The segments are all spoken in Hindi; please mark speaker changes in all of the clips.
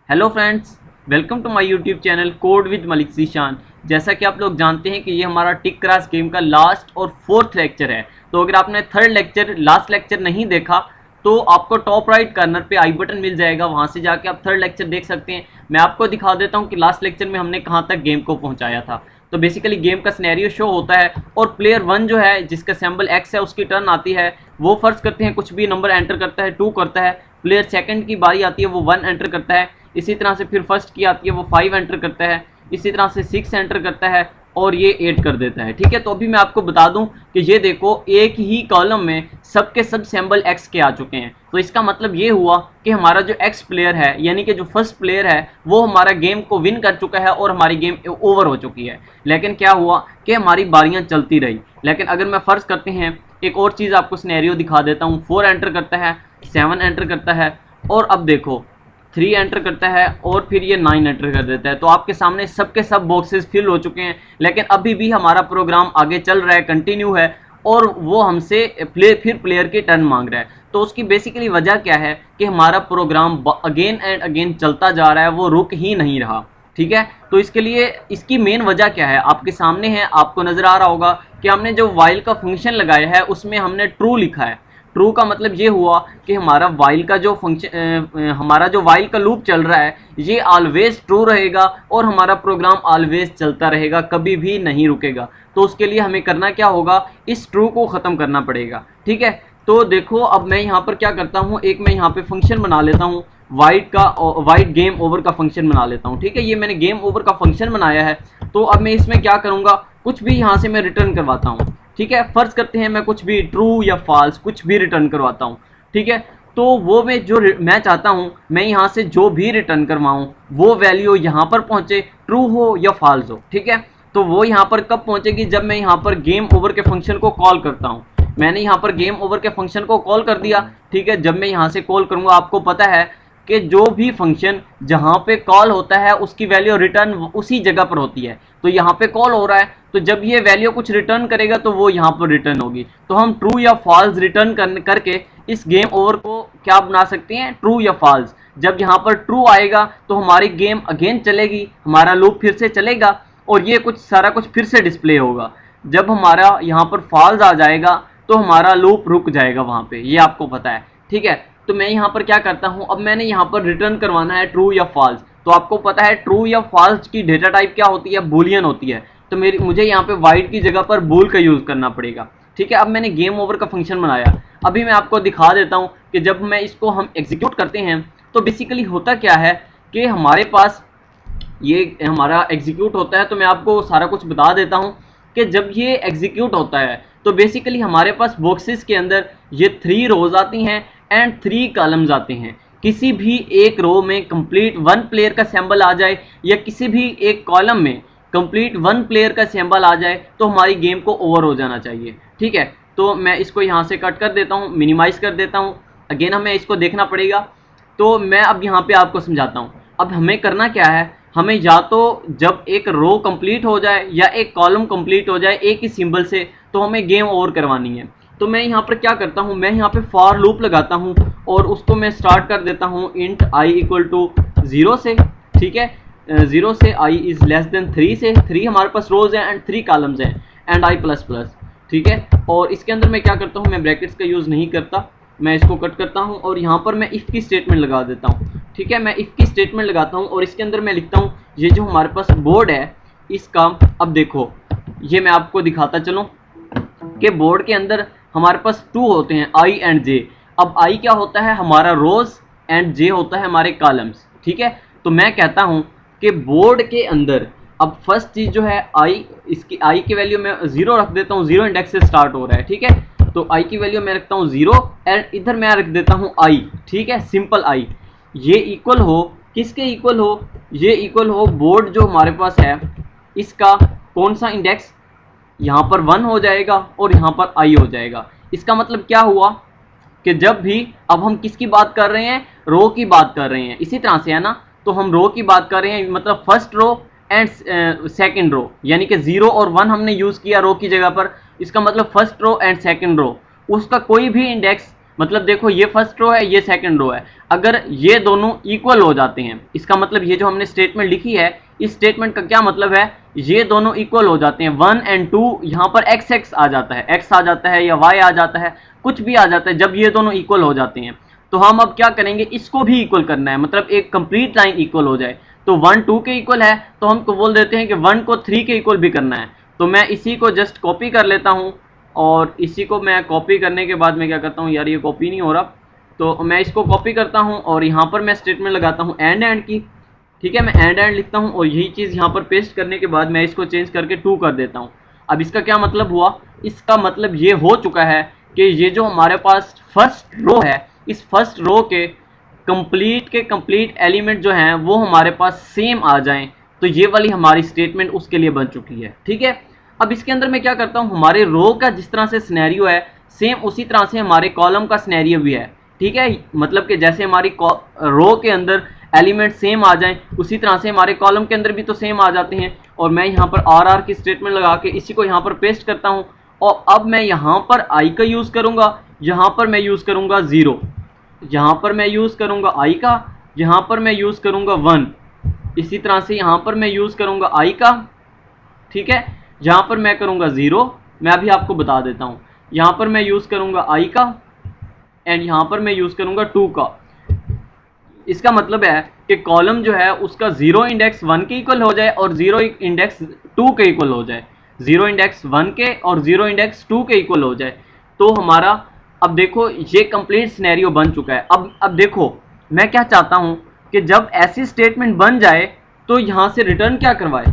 Speaker 1: Hello friends, welcome to my YouTube channel code with Malik Zeeshan. जैसा कि आप लोग जानते हैं कि ये हमारा टिक क्रैश गेम का लास्ट और फोर्थ लेक्चर है। तो अगर आपने थर्ड लेक्चर लास्ट लेक्चर नहीं देखा तो आपको टॉप राइट कॉर्नर पे आई बटन मिल जाएगा, वहाँ से जाके आप थर्ड लेक्चर देख सकते हैं। मैं आपको दिखा देता हूँ कि लास्ट लेक्चर में हमने कहाँ तक गेम को पहुँचाया था। तो बेसिकली गेम का सिनेरियो शो होता है और प्लेयर 1 जो है जिसका सिंबल एक्स है उसकी टर्न आती है। वो फर्स्ट करते हैं कुछ भी नंबर एंटर करता है, 2 करता है। प्लेयर सेकंड की बारी आती है, वो 1 एंटर करता है। इसी तरह से फिर फर्स्ट की आती है, वो 5 एंटर करता है। इसी तरह से 6 एंटर करता है और ये 8 कर देता है। ठीक है, तो अभी मैं आपको बता दूं कि ये देखो एक ही कॉलम में सब के सब सिंबल एक्स के आ चुके हैं। तो इसका मतलब ये हुआ कि हमारा जो एक्स प्लेयर है यानी कि जो फर्स्ट प्लेयर है वो हमारा गेम को विन कर चुका है और हमारी गेम ओवर हो चुकी है। लेकिन क्या हुआ कि हमारी बारियां चलती रही। लेकिन अगर मैं फर्ज करते हैं एक और चीज़ आपको सिनेरियो दिखा देता हूँ। 4 एंटर करता है, 7 एंटर करता है और अब देखो 3 एंटर करता है और फिर ये 9 एंटर कर देता है। तो आपके सामने सब के सब बॉक्सेस फिल हो चुके हैं, लेकिन अभी भी हमारा प्रोग्राम आगे चल रहा है, कंटिन्यू है और वो हमसे फिर प्लेयर की टर्न मांग रहा है। तो उसकी बेसिकली वजह क्या है कि हमारा प्रोग्राम अगेन एंड अगेन चलता जा रहा है, वो रुक ही नहीं रहा। ठीक है, तो इसके लिए इसकी मेन वजह क्या है आपके सामने है, आपको नज़र आ रहा होगा कि हमने जो वाइल का फंक्शन लगाया है उसमें हमने ट्रू लिखा है। ट्रू का मतलब ये हुआ कि हमारा वाइल का जो फंक्शन हमारा जो वाइल का लूप चल रहा है ये ऑलवेज ट्रू रहेगा और हमारा प्रोग्राम ऑलवेज चलता रहेगा, कभी भी नहीं रुकेगा। तो उसके लिए हमें करना क्या होगा, इस ट्रू को ख़त्म करना पड़ेगा। ठीक है, तो देखो अब मैं यहाँ पर क्या करता हूँ, एक मैं यहाँ पे फंक्शन बना लेता हूँ वाइट गेम ओवर का फंक्शन बना लेता हूँ। ठीक है, ये मैंने गेम ओवर का फंक्शन बनाया है। तो अब मैं इसमें क्या करूँगा, कुछ भी यहाँ से मैं रिटर्न करवाता हूँ। ठीक है, फर्ज करते हैं मैं कुछ भी ट्रू या फॉल्स कुछ भी रिटर्न करवाता हूँ। ठीक है, तो वो मैं चाहता हूँ मैं यहाँ से जो भी रिटर्न करवाऊँ वो वैल्यू यहाँ पर पहुँचे, ट्रू हो या फॉल्स हो। ठीक है, तो वो यहाँ पर कब पहुँचेगी, जब मैं यहाँ पर गेम ओवर के फंक्शन को कॉल करता हूँ। मैंने यहाँ पर गेम ओवर के फंक्शन को कॉल कर दिया। ठीक है, जब मैं यहाँ से कॉल करूँगा आपको पता है कि जो भी फंक्शन जहाँ पे कॉल होता है उसकी वैल्यू रिटर्न उसी जगह पर होती है। तो यहाँ पे कॉल हो रहा है तो जब ये वैल्यू कुछ रिटर्न करेगा तो वो यहाँ पर रिटर्न होगी। तो हम ट्रू या फॉल्स रिटर्न करके इस गेम ओवर को क्या बना सकते हैं, ट्रू या फॉल्स। जब यहाँ पर ट्रू आएगा तो हमारी गेम अगेन चलेगी, हमारा लूप फिर से चलेगा और ये सारा कुछ फिर से डिस्प्ले होगा। जब हमारा यहाँ पर फॉल्स आ जाएगा तो हमारा लूप रुक जाएगा वहाँ पे, ये आपको पता है। ठीक है, तो मैं यहाँ पर क्या करता हूँ, अब मैंने यहाँ पर रिटर्न करवाना है ट्रू या फॉल्स। तो आपको पता है ट्रू या फॉल्स की डेटा टाइप क्या होती है, बूलियन होती है। तो मुझे यहाँ पे वाइट की जगह पर बूल का यूज़ करना पड़ेगा। ठीक है, अब मैंने गेम ओवर का फंक्शन बनाया। अभी मैं आपको दिखा देता हूँ कि जब मैं इसको हम एग्जीक्यूट करते हैं तो बेसिकली होता क्या है कि हमारे पास ये हमारा एग्जीक्यूट होता है। तो मैं आपको सारा कुछ बता देता हूँ कि जब ये एग्जीक्यूट होता है तो बेसिकली हमारे पास बॉक्सेस के अंदर ये 3 रोज आती हैं एंड 3 कॉलम्स आते हैं। किसी भी एक रो में कंप्लीट 1 प्लेयर का सिंबल आ जाए या किसी भी एक कॉलम में कंप्लीट 1 प्लेयर का सिंबल आ जाए तो हमारी गेम को ओवर हो जाना चाहिए। ठीक है, तो मैं इसको यहाँ से कट कर देता हूँ, मिनिमाइज कर देता हूँ। अगेन हमें इसको देखना पड़ेगा। तो मैं अब यहाँ पे आपको समझाता हूँ। अब हमें करना क्या है, हमें या तो जब एक रो कंप्लीट हो जाए या एक कॉलम कंप्लीट हो जाए एक ही सिंबल से तो हमें गेम ओवर करवानी है। तो मैं यहाँ पर क्या करता हूँ, मैं यहाँ पे फॉर लूप लगाता हूँ और उसको मैं स्टार्ट कर देता हूँ इंट आई इक्वल टू 0 से। ठीक है, 0 से आई इज़ लेस देन 3 से। 3 हमारे पास रोज हैं एंड 3 कॉलम्स हैं एंड आई प्लस प्लस। ठीक है, और इसके अंदर मैं क्या करता हूँ, मैं ब्रैकेट्स का यूज़ नहीं करता, मैं इसको कट करता हूँ और यहाँ पर मैं इफ़ की स्टेटमेंट लगा देता हूँ। ठीक है, मैं इफ़ की स्टेटमेंट लगाता हूँ और इसके अंदर मैं लिखता हूँ ये जो हमारे पास बोर्ड है इसका, अब देखो ये मैं आपको दिखाता चलूँ कि बोर्ड के अंदर हमारे पास 2 होते हैं, आई एंड जे। अब आई क्या होता है, हमारा रोज एंड जे होता है हमारे कॉलम्स। ठीक है, तो मैं कहता हूँ कि बोर्ड के अंदर अब फर्स्ट चीज़ जो है आई, इसकी आई की वैल्यू मैं 0 रख देता हूँ, 0 इंडेक्स से स्टार्ट हो रहा है। ठीक है, तो आई की वैल्यू मैं रखता हूँ 0 एंड इधर मैं रख देता हूँ आई। ठीक है, सिंपल आई। ये इक्वल हो किसके इक्वल हो, ये इक्वल हो बोर्ड जो हमारे पास है इसका कौन सा इंडेक्स, यहाँ पर 1 हो जाएगा और यहाँ पर आई हो जाएगा। इसका मतलब क्या हुआ कि जब भी अब हम किसकी बात कर रहे हैं, रो की बात कर रहे हैं, इसी तरह से है ना। तो हम रो की बात कर रहे हैं, मतलब first row and second row, यानी कि 0 और 1 हमने यूज़ किया रो की जगह पर। इसका मतलब first row and second row उसका कोई भी इंडेक्स मतलब देखो ये फर्स्ट रो है, ये सेकंड रो है, अगर ये दोनों इक्वल हो जाते हैं, इसका मतलब ये जो हमने स्टेटमेंट लिखी है, इस स्टेटमेंट का क्या मतलब है, ये दोनों इक्वल हो जाते हैं, 1 एंड 2, यहाँ पर एक्स एक्स आ जाता है, एक्स आ जाता है या वाई आ जाता है, कुछ भी आ जाता है, जब ये दोनों इक्वल हो जाते हैं तो हम अब क्या करेंगे, इसको भी इक्वल करना है, मतलब एक कंप्लीट लाइन इक्वल हो जाए। तो 1 2 के इक्वल है तो हम बोल देते हैं कि 1 को 3 के इक्वल भी करना है। तो मैं इसी को जस्ट कॉपी कर लेता हूँ, और इसी को मैं कॉपी करने के बाद मैं क्या करता हूँ, यार ये कॉपी नहीं हो रहा, तो मैं इसको कॉपी करता हूँ और यहाँ पर मैं स्टेटमेंट लगाता हूँ एंड की, ठीक है, मैं एंड लिखता हूँ और यही चीज़ यहाँ पर पेस्ट करने के बाद मैं इसको चेंज करके 2 कर देता हूँ। अब इसका क्या मतलब हुआ, इसका मतलब ये हो चुका है कि ये जो हमारे पास फर्स्ट रो है, इस फर्स्ट रो के कंप्लीट एलिमेंट जो हैं वो हमारे पास सेम आ जाएं, तो ये वाली हमारी स्टेटमेंट उसके लिए बन चुकी है। ठीक है, अब इसके अंदर मैं क्या करता हूँ, हमारे रो का जिस तरह से सिनेरियो है सेम उसी तरह से हमारे कॉलम का सिनेरियो भी है। ठीक है, मतलब कि जैसे हमारी रो के अंदर एलिमेंट सेम आ जाएं, उसी तरह से हमारे कॉलम के अंदर भी तो सेम आ जाते हैं। और मैं यहाँ पर आर की स्टेटमेंट लगा के इसी को यहाँ पर पेस्ट करता हूँ, और अब मैं यहाँ पर आई का यूज़ करूँगा, यहाँ पर मैं यूज़ करूँगा 0, यहाँ पर मैं यूज़ करूँगा आई का, यहाँ पर मैं यूज़ करूँगा 1, इसी तरह से यहाँ पर मैं यूज़ करूँगा आई का, ठीक है, यहाँ पर मैं करूँगा 0, मैं अभी आपको बता देता हूँ, यहाँ पर मैं यूज़ करूँगा आई का एंड यहाँ पर मैं यूज़ करूँगा 2 का। इसका मतलब है कि कॉलम जो है उसका 0 इंडेक्स 1 के इक्वल हो जाए और 0 इंडेक्स 2 के इक्वल हो जाए, 0 इंडेक्स 1 के और 0 इंडेक्स 2 के इक्वल हो जाए, तो हमारा अब देखो ये कंप्लीट सिनेरियो बन चुका है। अब देखो मैं क्या चाहता हूं कि जब ऐसी स्टेटमेंट बन जाए तो यहां से रिटर्न क्या करवाए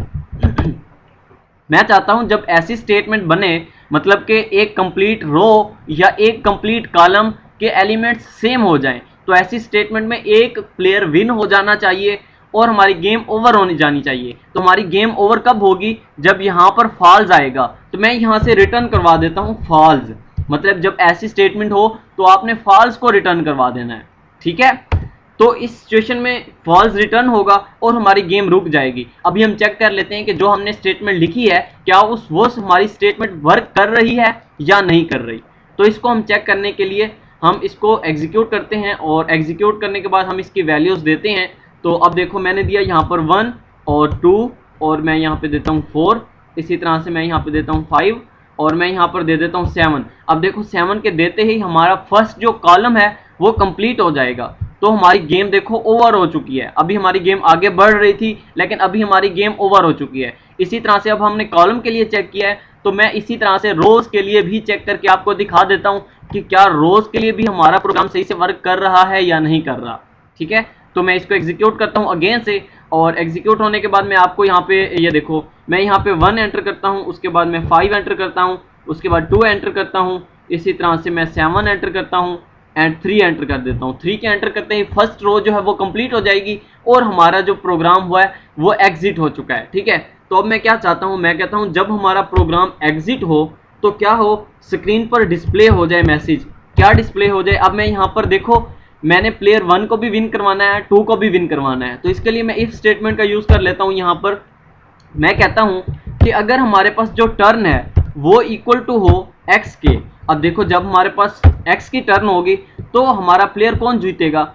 Speaker 1: मैं चाहता हूं जब ऐसी स्टेटमेंट बने, मतलब कि एक कंप्लीट रो या एक कंप्लीट कॉलम के एलिमेंट्स सेम हो जाएं, तो ऐसी स्टेटमेंट में एक प्लेयर विन हो जाना चाहिए और हमारी गेम ओवर होनी जानी चाहिए। तो हमारी गेम ओवर कब होगी, जब यहाँ पर फॉल्स आएगा, तो मैं यहाँ से रिटर्न करवा देता हूँ फॉल्स, मतलब जब ऐसी स्टेटमेंट हो तो आपने फॉल्स को रिटर्न करवा देना है। ठीक है, तो इस सिचुएशन में फॉल्स रिटर्न होगा और हमारी गेम रुक जाएगी। अभी हम चेक कर लेते हैं कि जो हमने स्टेटमेंट लिखी है क्या वो हमारी स्टेटमेंट वर्क कर रही है या नहीं कर रही। तो इसको हम चेक करने के लिए हम इसको एग्जीक्यूट करते हैं और एग्जीक्यूट करने के बाद हम इसकी वैल्यूज देते हैं। तो अब देखो मैंने दिया यहाँ पर 1 और 2 और मैं यहाँ पे देता हूँ 4, इसी तरह से मैं यहाँ पे देता हूँ 5 और मैं यहाँ पर दे देता हूँ 7। अब देखो 7 के देते ही हमारा फर्स्ट जो कॉलम है वो कंप्लीट हो जाएगा, तो हमारी गेम देखो ओवर हो चुकी है। अभी हमारी गेम आगे बढ़ रही थी लेकिन अभी हमारी गेम ओवर हो चुकी है। इसी तरह से अब हमने कॉलम के लिए चेक किया है, तो मैं इसी तरह से रोज के लिए भी चेक करके आपको दिखा देता हूँ कि क्या रोज के लिए भी हमारा प्रोग्राम सही से वर्क कर रहा है या नहीं कर रहा। ठीक है, तो मैं इसको एग्जीक्यूट करता हूँ अगेन से, और एग्जीक्यूट होने के बाद मैं आपको यहाँ पे ये देखो मैं यहाँ पे 1 एंटर करता हूँ, उसके बाद मैं 5 एंटर करता हूँ, उसके बाद 2 एंटर करता हूँ, इसी तरह से मैं 7 एंटर करता हूँ एंड 3 एंटर कर देता हूँ। 3 के एंटर करते ही फर्स्ट रो जो है वो कंप्लीट हो जाएगी और हमारा जो प्रोग्राम हुआ है वो एग्जिट हो चुका है। ठीक है, तो अब मैं क्या चाहता हूँ, मैं कहता हूँ जब हमारा प्रोग्राम एग्जिट हो तो क्या हो, स्क्रीन पर डिस्प्ले हो जाए मैसेज। क्या डिस्प्ले हो जाए, अब मैं यहाँ पर देखो मैंने प्लेयर 1 को भी विन करवाना है, 2 को भी विन करवाना है, तो इसके लिए मैं इफ स्टेटमेंट का यूज़ कर लेता हूँ। यहाँ पर मैं कहता हूँ कि अगर हमारे पास जो टर्न है वो इक्वल टू हो x के। अब देखो जब हमारे पास x की टर्न होगी तो हमारा प्लेयर कौन जीतेगा,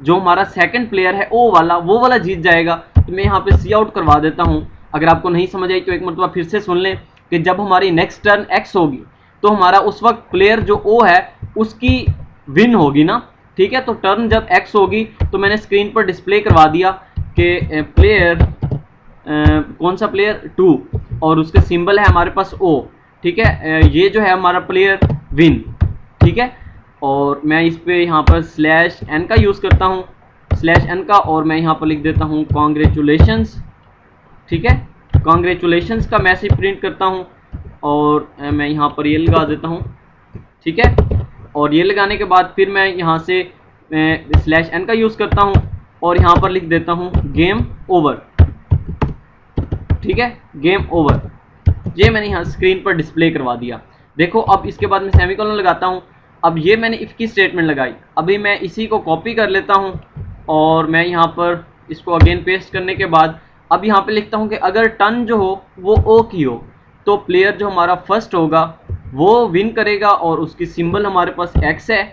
Speaker 1: जो हमारा सेकंड प्लेयर है वो वाला जीत जाएगा। तो मैं यहाँ पे सी आउट करवा देता हूँ। अगर आपको नहीं समझ आई तो एक मरतबा फिर से सुन लें कि जब हमारी नेक्स्ट टर्न x होगी तो हमारा उस वक्त प्लेयर जो ओ है उसकी विन होगी ना। ठीक है, तो टर्न जब x होगी तो मैंने स्क्रीन पर डिस्प्ले करवा दिया कि प्लेयर कौन सा प्लेयर 2 और उसके सिंबल है हमारे पास O। ठीक है, ये जो है हमारा प्लेयर विन। ठीक है, और मैं इस पे यहाँ पर /n का यूज़ करता हूँ, /n का, और मैं यहाँ पर लिख देता हूँ कॉन्ग्रेचुलेशंस। ठीक है, कॉन्ग्रेचुलेशंस का मैसेज प्रिंट करता हूँ और मैं यहाँ पर ये लगा देता हूँ। ठीक है, और ये लगाने के बाद फिर मैं यहाँ से /n का यूज़ करता हूँ और यहाँ पर लिख देता हूँ गेम ओवर। ठीक है, गेम ओवर, ये मैंने यहाँ स्क्रीन पर डिस्प्ले करवा दिया। देखो अब इसके बाद मैं सेमीकोलन लगाता हूँ। अब ये मैंने इफ की स्टेटमेंट लगाई, अभी मैं इसी को कॉपी कर लेता हूँ और मैं यहाँ पर इसको अगेन पेस्ट करने के बाद अब यहाँ पे लिखता हूँ कि अगर टर्न जो हो वो ओ की हो तो प्लेयर जो हमारा फर्स्ट होगा वो विन करेगा और उसकी सिंबल हमारे पास एक्स है।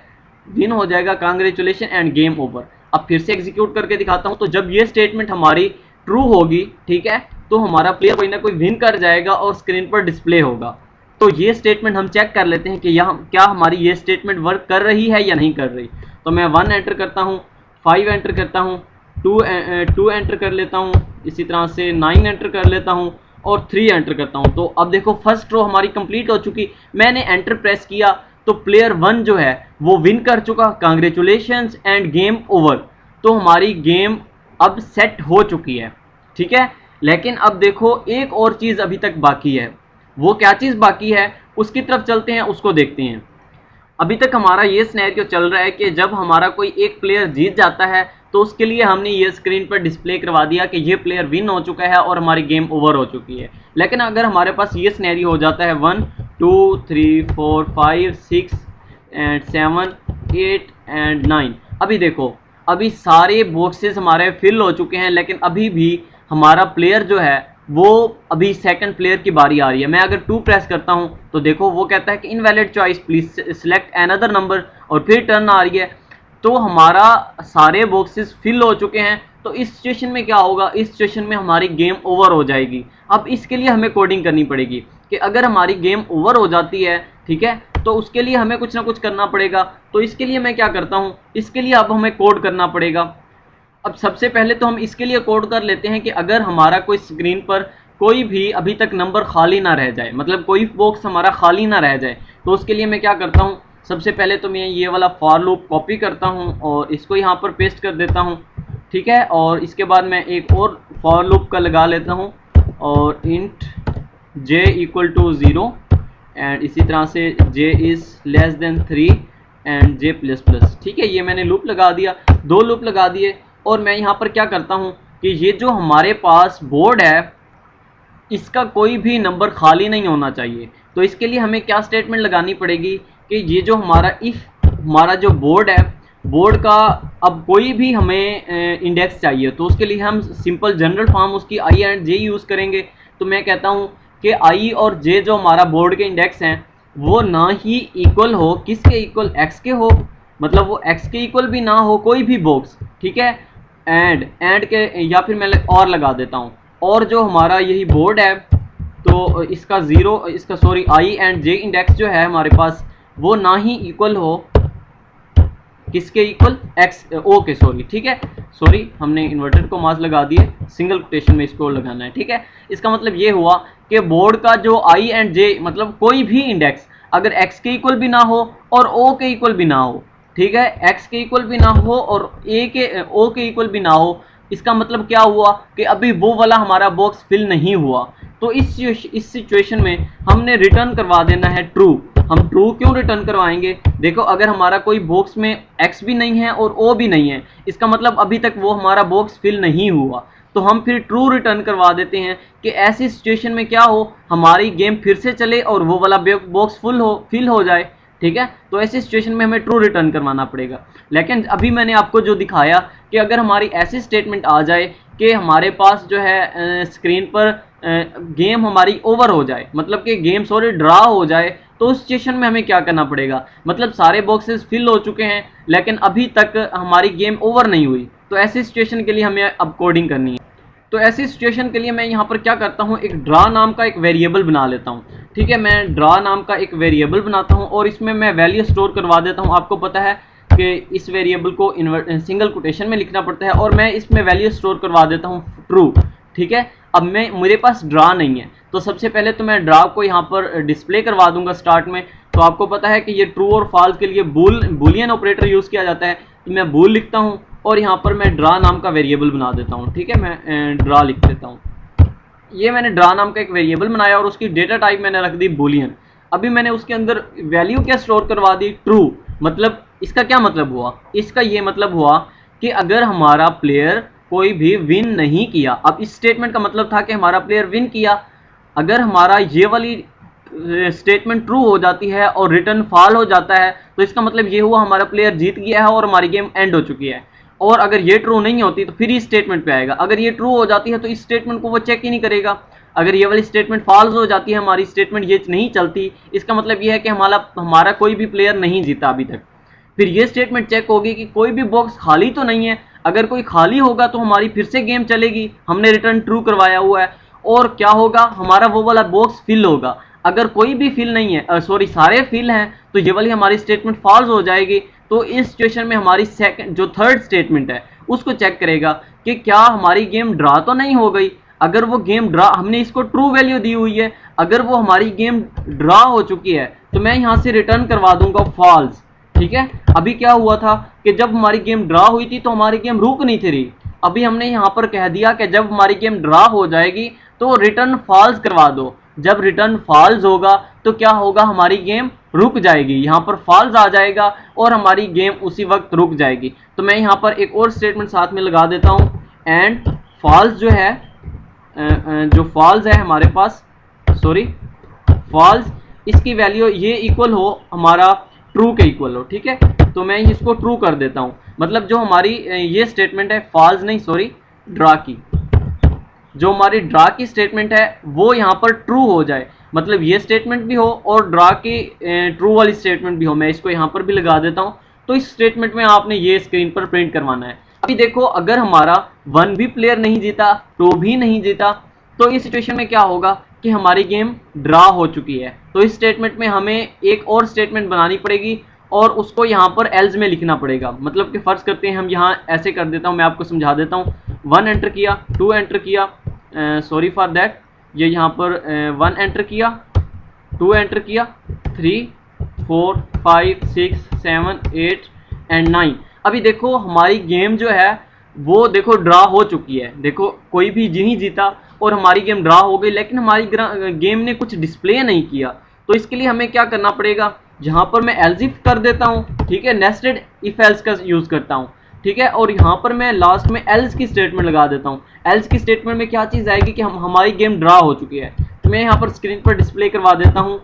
Speaker 1: विन हो जाएगा, कांग्रेचुलेशन एंड गेम ओवर। अब फिर से एग्जीक्यूट करके दिखाता हूं। तो जब ये स्टेटमेंट हमारी ट्रू होगी, ठीक है, तो हमारा प्लेयर कोई ना कोई विन कर जाएगा और स्क्रीन पर डिस्प्ले होगा। तो ये स्टेटमेंट हम चेक कर लेते हैं कि यहाँ क्या हमारी ये स्टेटमेंट वर्क कर रही है या नहीं कर रही। तो मैं 1 एंटर करता हूँ, 5 एंटर करता हूँ, 2 एंटर कर लेता हूँ, इसी तरह से 9 एंटर कर लेता हूँ और 3 एंटर करता हूँ। तो अब देखो फर्स्ट रो हमारी कंप्लीट हो चुकी। मैंने एंटर प्रेस किया तो प्लेयर 1 जो है वो विन कर चुका, कांग्रेचुलेशंस एंड गेम ओवर। तो हमारी गेम अब सेट हो चुकी है, ठीक है। लेकिन अब देखो एक और चीज़ अभी तक बाकी है। वो क्या चीज़ बाकी है उसकी तरफ चलते हैं, उसको देखते हैं। अभी तक हमारा ये सिनेरियो चल रहा है कि जब हमारा कोई एक प्लेयर जीत जाता है तो उसके लिए हमने ये स्क्रीन पर डिस्प्ले करवा दिया कि ये प्लेयर विन हो चुका है और हमारी गेम ओवर हो चुकी है। लेकिन अगर हमारे पास ये सिनेरियो हो जाता है 1 2 3 4 5 6 एंड 7 8 एंड 9, अभी देखो अभी सारे बॉक्सेस हमारे फिल हो चुके हैं, लेकिन अभी भी हमारा प्लेयर जो है वो अभी सेकंड प्लेयर की बारी आ रही है। मैं अगर 2 प्रेस करता हूं तो देखो वो कहता है कि invalid choice, please select another number, और फिर टर्न आ रही है। तो हमारा सारे बॉक्सेस फिल हो चुके हैं। तो इस सिचुएशन में क्या होगा, इस सिचुएशन में हमारी गेम ओवर हो जाएगी। अब इसके लिए हमें कोडिंग करनी पड़ेगी कि अगर हमारी गेम ओवर हो जाती है, ठीक है, तो उसके लिए हमें कुछ ना कुछ करना पड़ेगा। तो इसके लिए मैं क्या करता हूँ, इसके लिए अब हमें कोड करना पड़ेगा। अब सबसे पहले तो हम इसके लिए कोड कर लेते हैं कि अगर हमारा कोई स्क्रीन पर कोई भी अभी तक नंबर खाली ना रह जाए, मतलब कोई बॉक्स हमारा खाली ना रह जाए, तो उसके लिए मैं क्या करता हूँ, सबसे पहले तो मैं ये वाला फॉर लूप कॉपी करता हूँ और इसको यहाँ पर पेस्ट कर देता हूँ, ठीक है। और इसके बाद मैं एक और फॉर लूप का लगा लेता हूँ और int j equal to 0 and इसी तरह से j is less than 3 and j plus plus, ठीक है। ये मैंने लूप लगा दिया, 2 लूप लगा दिए। और मैं यहाँ पर क्या करता हूँ कि ये जो हमारे पास बोर्ड है इसका कोई भी नंबर खाली नहीं होना चाहिए। तो इसके लिए हमें क्या स्टेटमेंट लगानी पड़ेगी कि ये जो हमारा इफ हमारा जो बोर्ड है, बोर्ड का अब कोई भी हमें इंडेक्स चाहिए, तो उसके लिए हम सिंपल जनरल फॉर्म उसकी i एंड j यूज़ करेंगे। तो मैं कहता हूँ कि i और j जो हमारा बोर्ड के इंडेक्स हैं वो ना ही इक्वल हो, किसके इक्वल, x के हो, मतलब वो x के इक्वल भी ना हो कोई भी बॉक्स, ठीक है। एंड के, या फिर मैं और लगा देता हूँ, और जो हमारा यही बोर्ड है तो इसका i एंड j इंडेक्स जो है हमारे पास वो ना ही इक्वल हो, किसके इक्वल, x, ओके सॉरी, ठीक है, सॉरी हमने इन्वर्टेड कॉमास लगा दिए, सिंगल कोटेशन में इसको लगाना है, ठीक है। इसका मतलब ये हुआ कि बोर्ड का जो i एंड j मतलब कोई भी इंडेक्स अगर x के इक्वल भी ना हो और o के इक्वल भी ना हो, ठीक है, x के इक्वल भी ना हो और o के इक्वल भी ना हो, इसका मतलब क्या हुआ कि अभी वो वाला हमारा बॉक्स फिल नहीं हुआ। तो इस सिचुएशन में हमने रिटर्न करवा देना है ट्रू। हम ट्रू क्यों रिटर्न करवाएंगे, देखो अगर हमारा कोई बॉक्स में x भी नहीं है और o भी नहीं है, इसका मतलब अभी तक वो हमारा बॉक्स फिल नहीं हुआ। तो हम फिर ट्रू रिटर्न करवा देते हैं कि ऐसी सिचुएशन में क्या हो, हमारी गेम फिर से चले और वो वाला बॉक्स फिल हो जाए, ठीक है। तो ऐसी सिचुएशन में हमें ट्रू रिटर्न करवाना पड़ेगा। लेकिन अभी मैंने आपको जो दिखाया कि अगर हमारी ऐसी स्टेटमेंट आ जाए कि हमारे पास जो है स्क्रीन पर गेम हमारी ओवर हो जाए, मतलब कि गेम सॉरी ड्रा हो जाए, तो उस सिचुएशन में हमें क्या करना पड़ेगा, मतलब सारे बॉक्सेस फिल हो चुके हैं लेकिन अभी तक हमारी गेम ओवर नहीं हुई। तो ऐसी सिचुएशन के लिए हमें अब कोडिंग करनी है। तो ऐसी सिचुएशन के लिए मैं यहाँ पर क्या करता हूँ, एक ड्रा नाम का एक वेरिएबल बना लेता हूँ, ठीक है। मैं ड्रा नाम का एक वेरिएबल बनाता हूँ और इसमें मैं वैल्यू स्टोर करवा देता हूँ। आपको पता है कि इस वेरिएबल को सिंगल कोटेशन में लिखना पड़ता है और मैं इसमें वैल्यू स्टोर करवा देता हूँ ट्रू, ठीक है। अब मेरे पास ड्रा नहीं है, तो सबसे पहले तो मैं ड्रा को यहाँ पर डिस्प्ले करवा दूंगा स्टार्ट में। तो आपको पता है कि ये ट्रू और फॉल्स के लिए बूलियन ऑपरेटर यूज़ किया जाता है। तो मैं बूल लिखता हूँ और यहाँ पर मैं ड्रा नाम का वेरिएबल बना देता हूँ, ठीक है। मैं ड्रा लिख देता हूँ। ये मैंने ड्रा नाम का एक वेरिएबल बनाया और उसकी डेटा टाइप मैंने रख दी बूलियन। अभी मैंने उसके अंदर वैल्यू क्या स्टोर करवा दी, ट्रू। मतलब इसका क्या मतलब हुआ, इसका ये मतलब हुआ कि अगर हमारा प्लेयर कोई भी विन नहीं किया, अब इस स्टेटमेंट का मतलब था कि हमारा प्लेयर विन किया, अगर हमारा ये वाली स्टेटमेंट ट्रू हो जाती है और रिटर्न फॉल हो जाता है तो इसका मतलब ये हुआ हमारा प्लेयर जीत गया है और हमारी गेम एंड हो चुकी है। और अगर ये ट्रू नहीं होती तो फिर इस स्टेटमेंट पे आएगा। अगर ये ट्रू हो जाती है तो इस स्टेटमेंट को वो चेक ही नहीं करेगा। अगर ये वाली स्टेटमेंट फॉल्स हो जाती है, हमारी स्टेटमेंट ये नहीं चलती, इसका मतलब ये है कि हमारा कोई भी प्लेयर नहीं जीता अभी तक। फिर ये स्टेटमेंट चेक होगी कि कोई भी बॉक्स खाली तो नहीं है। अगर कोई खाली होगा तो हमारी फिर से गेम चलेगी, हमने रिटर्न ट्रू करवाया हुआ है। और क्या होगा, हमारा वो वाला बॉक्स फिल होगा। अगर कोई भी फिल नहीं है, सॉरी सारे फिल हैं, तो ये वाली हमारी स्टेटमेंट फॉल्स हो जाएगी। तो इस सिचुएशन में हमारी सेकंड जो थर्ड स्टेटमेंट है उसको चेक करेगा कि क्या हमारी गेम ड्रा तो नहीं हो गई। अगर वो गेम ड्रा, हमने इसको ट्रू वैल्यू दी हुई है, अगर वो हमारी गेम ड्रा हो चुकी है तो मैं यहाँ से रिटर्न करवा दूंगा फॉल्स। ठीक है, अभी क्या हुआ था कि जब हमारी गेम ड्रा हुई थी तो हमारी गेम रुक नहीं थी रही। अभी हमने यहाँ पर कह दिया कि जब हमारी गेम ड्रा हो जाएगी तो रिटर्न फॉल्स करवा दो। जब रिटर्न फॉल्स होगा तो क्या होगा, हमारी गेम रुक जाएगी, यहाँ पर फॉल्स आ जाएगा और हमारी गेम उसी वक्त रुक जाएगी। तो मैं यहाँ पर एक और स्टेटमेंट साथ में लगा देता हूँ, एंड फॉल्स जो है, जो फॉल्स है हमारे पास, सॉरी फॉल्स, इसकी वैल्यू ये इक्वल हो हमारा ट्रू के इक्वल हो। ठीक है, तो मैं इसको ट्रू कर देता हूँ। मतलब जो हमारी ये स्टेटमेंट है फॉल्स नहीं, सॉरी ड्रा की, जो हमारी ड्रा की स्टेटमेंट है वो यहाँ पर ट्रू हो जाए। मतलब ये स्टेटमेंट भी हो और ड्रा की ट्रू वाली स्टेटमेंट भी हो। मैं इसको यहाँ पर भी लगा देता हूँ। तो इस स्टेटमेंट में आपने ये स्क्रीन पर प्रिंट करवाना है। अभी देखो, अगर हमारा 1 भी प्लेयर नहीं जीता, 2 भी नहीं जीता, तो इस सिचुएशन में क्या होगा कि हमारी गेम ड्रा हो चुकी है। तो इस स्टेटमेंट में हमें एक और स्टेटमेंट बनानी पड़ेगी और उसको यहाँ पर एल्स में लिखना पड़ेगा। मतलब कि फर्ज करते हैं हम यहाँ ऐसे कर देता हूँ, मैं आपको समझा देता हूँ। 1 एंटर किया, 2 एंटर किया, सॉरी फॉर दैट, ये यहाँ पर 1 एंटर किया, 2 एंटर किया, 3, 4, 5, 6, 7, 8 एंड 9। अभी देखो हमारी गेम जो है वो देखो ड्रा हो चुकी है। देखो कोई भी नहीं जीता और हमारी गेम ड्रा हो गई, लेकिन हमारी गेम ने कुछ डिस्प्ले नहीं किया। तो इसके लिए हमें क्या करना पड़ेगा, जहाँ पर मैं एल्स इफ कर देता हूँ, ठीक है, नेस्टेड इफ एल्स का यूज़ करता हूँ। ठीक है, और यहाँ पर मैं लास्ट में एल्स की स्टेटमेंट लगा देता हूँ। एल्स की स्टेटमेंट में क्या चीज़ आएगी कि हमारी गेम ड्रा हो चुकी है। तो मैं यहाँ पर स्क्रीन पर डिस्प्ले करवा देता हूँ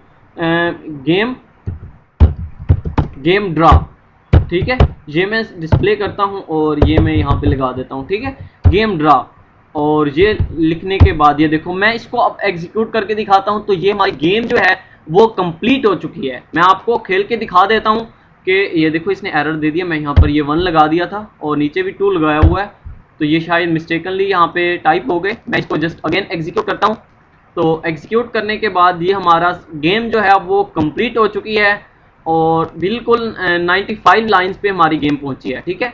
Speaker 1: गेम ड्रा। ठीक है, ये मैं डिस्प्ले करता हूँ और ये मैं यहाँ पे लगा देता हूँ। ठीक है, गेम ड्रा, और ये लिखने के बाद ये देखो मैं इसको अब एग्जीक्यूट करके दिखाता हूँ। तो ये हमारी गेम जो है वो कंप्लीट हो चुकी है। मैं आपको खेल के दिखा देता हूँ कि ये देखो इसने एरर दे दिया। मैं यहाँ पर ये 1 लगा दिया था और नीचे भी 2 लगाया हुआ है, तो ये शायद मिस्टेकनली यहाँ पे टाइप हो गए। मैं इसको जस्ट अगेन एग्जीक्यूट करता हूँ। तो एग्जीक्यूट करने के बाद ये हमारा गेम जो है वो कंप्लीट हो चुकी है और बिल्कुल 95 लाइंस पे हमारी गेम पहुंची है। ठीक है,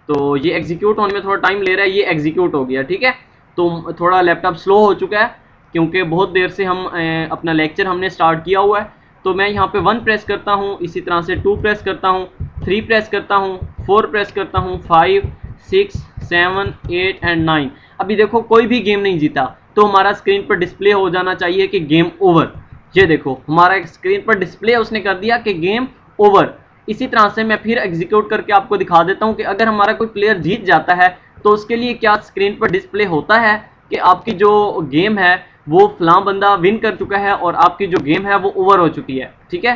Speaker 1: तो ये एग्जीक्यूट होने में थोड़ा टाइम ले रहा है, ये एग्जीक्यूट हो गया। ठीक है, तो थोड़ा लैपटॉप स्लो हो चुका है क्योंकि बहुत देर से हम अपना लेक्चर हमने स्टार्ट किया हुआ है। तो मैं यहाँ पे 1 प्रेस करता हूँ, इसी तरह से 2 प्रेस करता हूँ, 3 प्रेस करता हूँ, 4 प्रेस करता हूँ, 5, 6, 7, 8 एंड 9। अभी देखो कोई भी गेम नहीं जीता, तो हमारा स्क्रीन पर डिस्प्ले हो जाना चाहिए कि गेम ओवर। ये देखो हमारा स्क्रीन पर डिस्प्ले उसने कर दिया कि गेम ओवर। इसी तरह से मैं फिर एग्जीक्यूट करके आपको दिखा देता हूँ कि अगर हमारा कोई प्लेयर जीत जाता है तो उसके लिए क्या स्क्रीन पर डिस्प्ले होता है कि आपकी जो गेम है वो फलां बंदा विन कर चुका है और आपकी जो गेम है वो ओवर हो चुकी है। ठीक है,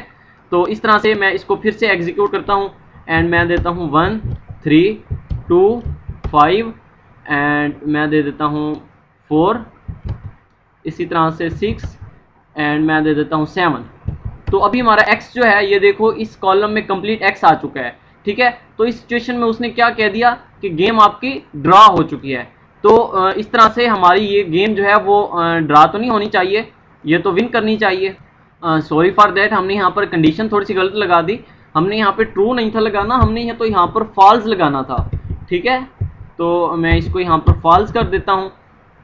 Speaker 1: तो इस तरह से मैं इसको फिर से एग्जीक्यूट करता हूँ एंड मैं देता हूँ 1, 3, 2, 5 एंड मैं दे देता हूँ 4, इसी तरह से 6 एंड मैं दे देता हूँ 7। तो अभी हमारा x जो है ये देखो इस कॉलम में कंप्लीट x आ चुका है। ठीक है, तो इस सिचुएशन में उसने क्या कह दिया कि गेम आपकी ड्रा हो चुकी है। तो इस तरह से हमारी ये गेम जो है वो ड्रा तो नहीं होनी चाहिए, ये तो विन करनी चाहिए। सॉरी फॉर दैट, हमने यहाँ पर कंडीशन थोड़ी सी गलत लगा दी। हमने यहाँ पे ट्रू नहीं था लगाना, हमने यहाँ तो यहाँ पर फॉल्स लगाना था। ठीक है, तो मैं इसको यहाँ पर फॉल्स कर देता हूँ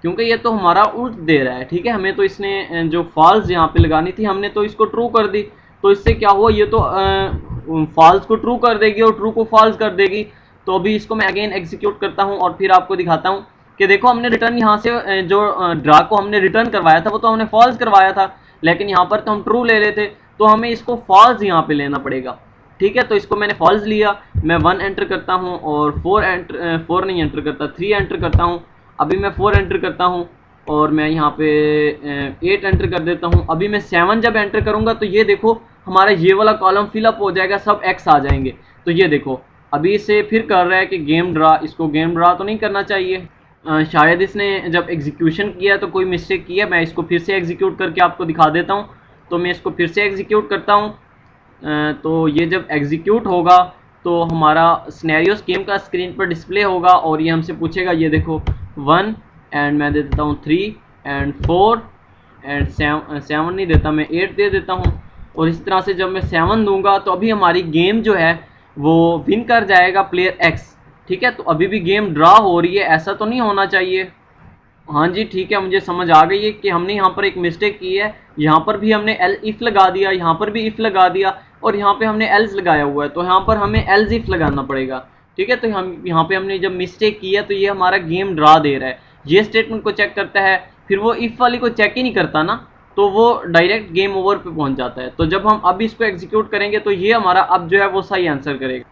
Speaker 1: क्योंकि ये तो हमारा उल्ट दे रहा है। ठीक है, हमें तो इसने जो फॉल्स यहाँ पे लगानी थी हमने तो इसको ट्रू कर दी। तो इससे क्या हुआ, ये तो फॉल्स को ट्रू कर देगी और ट्रू को फॉल्स कर देगी। तो अभी इसको मैं अगेन एग्जीक्यूट करता हूँ और फिर आपको दिखाता हूँ कि देखो हमने रिटर्न यहाँ से जो ड्रा को हमने रिटर्न करवाया था वो तो हमने फॉल्स करवाया था, लेकिन यहाँ पर तो हम ट्रू ले लेते, तो हमें इसको फॉल्स यहाँ पे लेना पड़ेगा। ठीक है, तो इसको मैंने फॉल्स लिया। मैं 1 एंटर करता हूँ और 4 नहीं एंटर करता, 3 एंटर करता हूँ। अभी मैं 4 एंटर करता हूँ और मैं यहाँ पे 8 एंटर कर देता हूँ। अभी मैं 7 जब एंटर करूँगा तो ये देखो हमारा ये वाला कॉलम फिलअप हो जाएगा, सब x आ जाएंगे। तो ये देखो अभी इसे फिर कर रहा है कि गेम ड्रा, इसको गेम ड्रा तो नहीं करना चाहिए। शायद इसने जब एग्जीक्यूशन किया तो कोई मिस्टेक किया। मैं इसको फिर से एग्जीक्यूट करके आपको दिखा देता हूँ। तो मैं इसको फिर से एग्जीक्यूट करता हूँ। तो ये जब एग्जीक्यूट होगा तो हमारा सिनेरियोस गेम का स्क्रीन पर डिस्प्ले होगा और ये हमसे पूछेगा, ये देखो 1 एंड मैं दे देता हूँ 3 एंड 4 एंड 7 नहीं देता, मैं 8 दे देता हूँ। और इस तरह से जब मैं 7 दूंगा तो अभी हमारी गेम जो है वो विन कर जाएगा प्लेयर एक्स। ठीक है, तो अभी भी गेम ड्रा हो रही है, ऐसा तो नहीं होना चाहिए। हाँ जी ठीक है, मुझे समझ आ गई है कि हमने यहाँ पर एक मिस्टेक की है। यहाँ पर भी हमने एल इफ लगा दिया, यहाँ पर भी इफ लगा दिया और यहाँ पे हमने एल्स लगाया हुआ है, तो यहाँ पर हमें एल्स इफ लगाना पड़ेगा। ठीक है, तो हम यहाँ पे हमने जब मिस्टेक की है तो ये हमारा गेम ड्रा दे रहा है, ये स्टेटमेंट को चेक करता है, फिर वो इफ वाली को चेक ही नहीं करता ना, तो वो डायरेक्ट गेम ओवर पे पहुंच जाता है। तो जब हम अब इसको एग्जीक्यूट करेंगे तो ये हमारा अब जो है वो सही आंसर करेगा।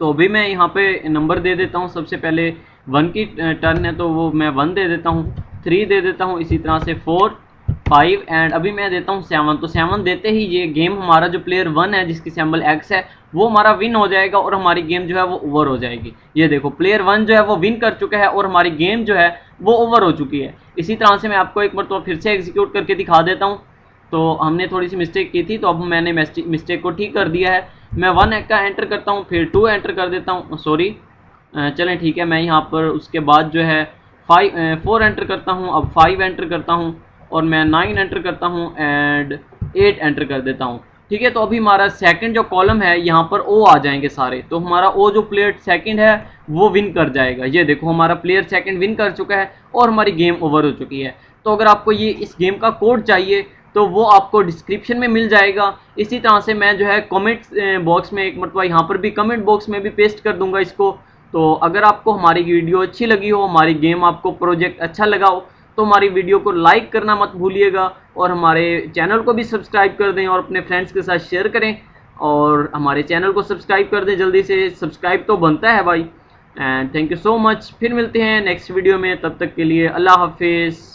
Speaker 1: तो अभी मैं यहाँ पे नंबर दे देता हूँ, सबसे पहले 1 की टर्न है तो वो मैं 1 दे देता हूँ, 3 दे देता हूँ, इसी तरह से 4 5 एंड अभी मैं देता हूँ 7। तो 7 देते ही ये गेम हमारा जो प्लेयर 1 है जिसकी सिंबल एक्स है वो हमारा विन हो जाएगा और हमारी गेम जो है वो ओवर हो जाएगी। ये देखो प्लेयर 1 जो है वो विन कर चुका है और हमारी गेम जो है वो ओवर हो चुकी है। इसी तरह से मैं आपको एक बार तो फिर से एग्जीक्यूट करके दिखा देता हूँ। तो हमने थोड़ी सी मिस्टेक की थी, तो अब मैंने मिस्टेक को ठीक कर दिया है। मैं 1 का एंटर करता हूँ, फिर 2 एंटर कर देता हूँ, सॉरी चलें ठीक है, मैं यहाँ पर उसके बाद जो है 4 एंटर करता हूँ, अब 5 एंटर करता हूँ और मैं 9 एंटर करता हूँ एंड 8 एंटर कर देता हूँ। ठीक है, तो अभी हमारा सेकंड जो कॉलम है यहाँ पर ओ आ जाएंगे सारे, तो हमारा ओ जो प्लेयर सेकंड है वो विन कर जाएगा। ये देखो हमारा प्लेयर सेकंड विन कर चुका है और हमारी गेम ओवर हो चुकी है। तो अगर आपको ये इस गेम का कोड चाहिए तो वो आपको डिस्क्रिप्शन में मिल जाएगा। इसी तरह से मैं जो है कमेंट बॉक्स में एक मरतबा यहाँ पर भी कमेंट बॉक्स में भी पेस्ट कर दूंगा इसको। तो अगर आपको हमारी वीडियो अच्छी लगी हो, हमारी गेम आपको प्रोजेक्ट अच्छा लगा हो, तो हमारी वीडियो को लाइक करना मत भूलिएगा और हमारे चैनल को भी सब्सक्राइब कर दें और अपने फ्रेंड्स के साथ शेयर करें और हमारे चैनल को सब्सक्राइब कर दें जल्दी से, सब्सक्राइब तो बनता है भाई। And thank you so much, फिर मिलते हैं नेक्स्ट वीडियो में, तब तक के लिए अल्लाह हाफिज़।